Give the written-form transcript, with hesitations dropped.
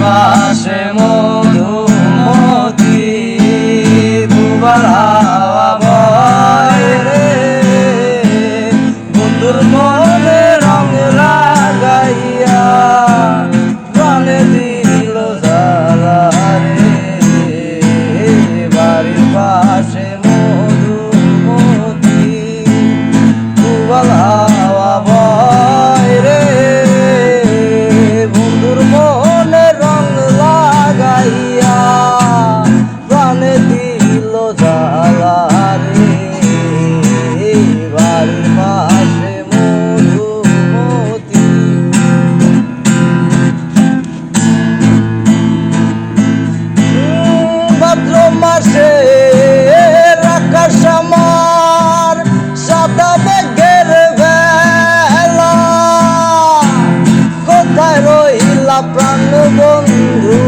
পাশে মধুমতি দুবার হাওয়া বয় রে বন্ধুর মনে রং লাগাইয়া প্রাণে দিল জ্বালা রে বাড়ির পাশে মধুমতি দুবার হাওয়া বয় রে বন্ধুর মনে রং লাগাইয়া প্রাণে দিল জ্বালা রে বাড়ির পাশে মধুমতি ভাদ্র মাসে আকাশ আমার সাদা মেঘের বেলা কোথায় রইলা প্রাণ বন্ধু